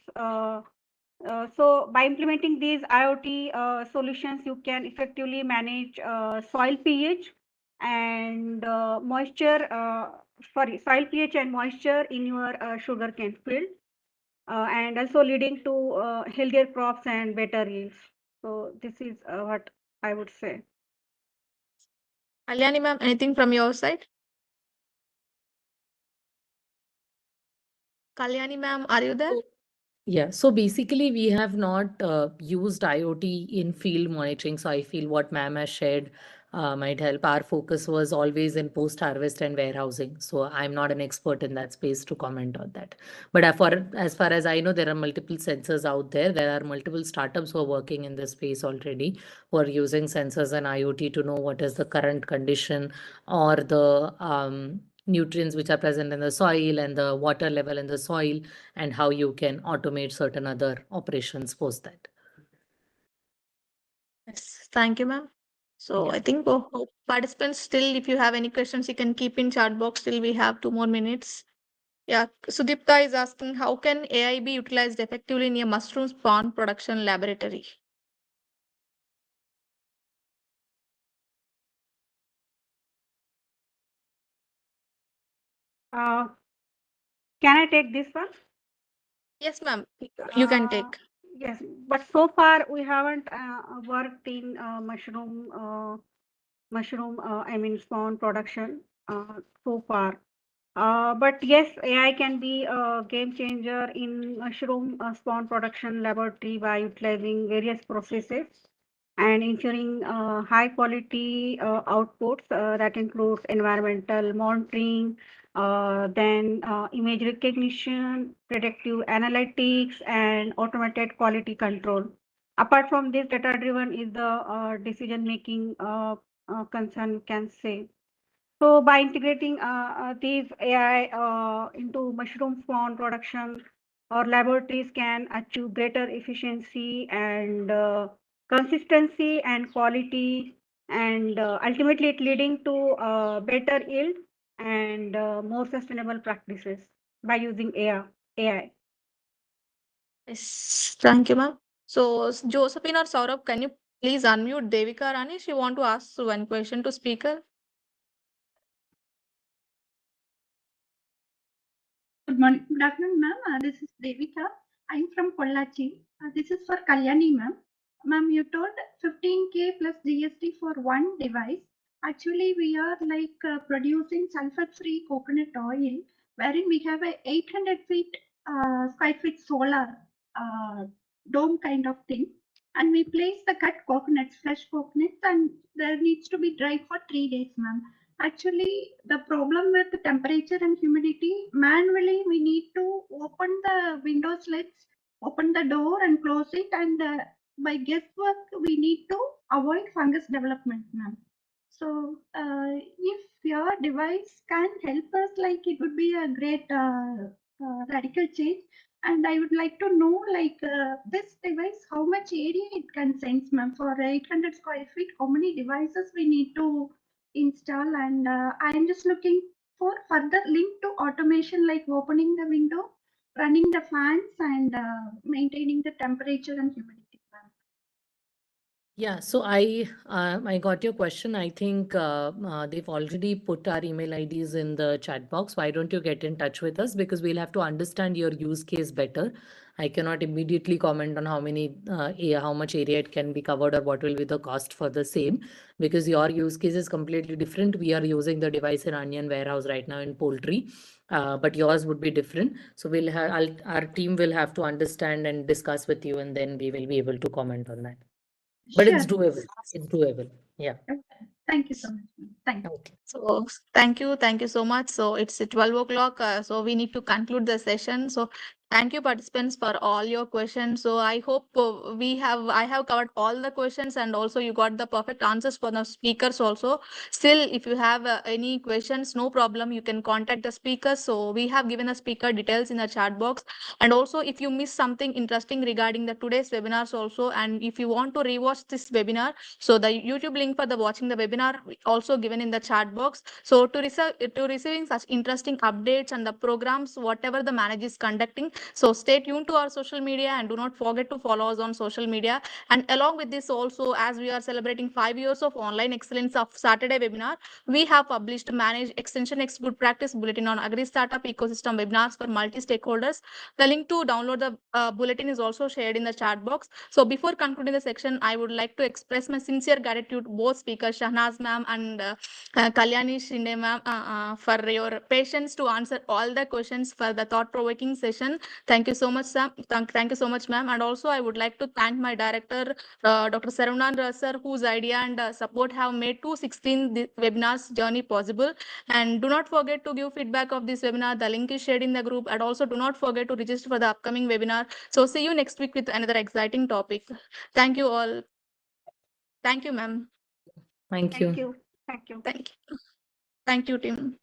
So by implementing these IoT solutions, you can effectively manage soil pH and soil pH and moisture in your sugarcane field, and also leading to healthier crops and better yields. So this is what I would say. Kalyani ma'am, anything from your side? Kalyani ma'am, are you there? Yeah, so basically we have not used IoT in field monitoring. So I feel what ma'am has shared might help. Our focus was always in post-harvest and warehousing. So I'm not an expert in that space to comment on that. But as far as I know, there are multiple sensors out there. There are multiple startups who are working in this space already, who are using sensors and IoT to know what is the current condition or the nutrients which are present in the soil and the water level in the soil, and how you can automate certain other operations post that. Yes, thank you, ma'am. So Yeah. I think participants still, if you have any questions, you can keep in chat box till we have 2 more minutes. Yeah, Sudipta is asking, how can AI be utilized effectively in a mushroom spawn production laboratory? Uh, can I take this one? Yes, ma'am. You can Uh, take. yes, but so far we haven't worked in spawn production so far. But yes, AI can be a game changer in mushroom spawn production laboratory by utilizing various processes and ensuring high quality outputs that includes environmental monitoring, then image recognition, predictive analytics, and automated quality control. Apart from this, data driven is the decision making concern, we can say. So by integrating these AI into mushroom spawn production, our laboratories can achieve greater efficiency and consistency and quality, and ultimately it leading to better yield and more sustainable practices by using AI. Yes, thank you, ma'am. So Josephine or Saurabh, can you please unmute Devika Rani? She want to ask one question to speaker. Good morning. Good afternoon, ma'am. This is Devika. I'm from Pollachi. This is for Kalyani, ma'am. Ma'am, you told 15K plus GST for one device. Actually, we are producing sulfur-free coconut oil, wherein we have a 800 square feet solar dome kind of thing. and we place the cut coconuts, fresh coconuts, and there needs to be dry for 3 days, ma'am. Actually, the problem with the temperature and humidity, manually we need to open the window slits, open the door and close it, and by guesswork we need to avoid fungus development, ma'am. So if your device can help us, like it would be a great radical change. And I would like to know, like this device, how much area it can sense, ma'am, for 800 square feet, how many devices we need to install. And I am just looking for further link to automation, like opening the window, running the fans, and maintaining the temperature and humidity, ma'am. Yeah, so I got your question. I think they've already put our email IDs in the chat box. Why don't you get in touch with us? Because we'll have to understand your use case better. I cannot immediately comment on how much area it can be covered or what will be the cost for the same, because your use case is completely different. We are using the device in onion warehouse right now in poultry, but yours would be different. So our team will have to understand and discuss with you, and then we will be able to comment on that. But it's Sure. doable. It's doable. Yeah. Okay. Thank you so much, ma'am. Thank you. Okay. So thank you so much. So it's 12 o'clock. So we need to conclude the session. So thank you, participants, for all your questions. So I hope I have covered all the questions, and also you got the perfect answers for the speakers also. Still, if you have any questions, no problem. You can contact the speakers. So we have given the speaker details in the chat box. And also, if you miss something interesting regarding the today's webinars also, and if you want to rewatch this webinar, so the YouTube link for the watching the webinar also given in the chat box. So to receiving such interesting updates and the programs, whatever the manager is conducting. So stay tuned to our social media and do not forget to follow us on social media. And along with this also, as we are celebrating 5 years of online excellence of Saturday webinar, we have published Manage Extension X Good Practice Bulletin on Agri-Startup Ecosystem webinars for multi-stakeholders. The link to download the bulletin is also shared in the chat box. So before concluding the section, I would like to express my sincere gratitude to both speakers, Shahnaz ma'am and Kalyani Shinde ma'am, for your patience to answer all the questions for the thought-provoking session. Thank you so much, Sam. Thank you so much, ma'am. And also, I would like to thank my director, Dr. Saravanan sir, whose idea and support have made 216 webinars journey possible. And do not forget to give feedback of this webinar. The link is shared in the group. And also, do not forget to register for the upcoming webinar. So see you next week with another exciting topic. Thank you all. Thank you, ma'am. Thank you. Thank you. Thank you. Thank you. Thank you, team.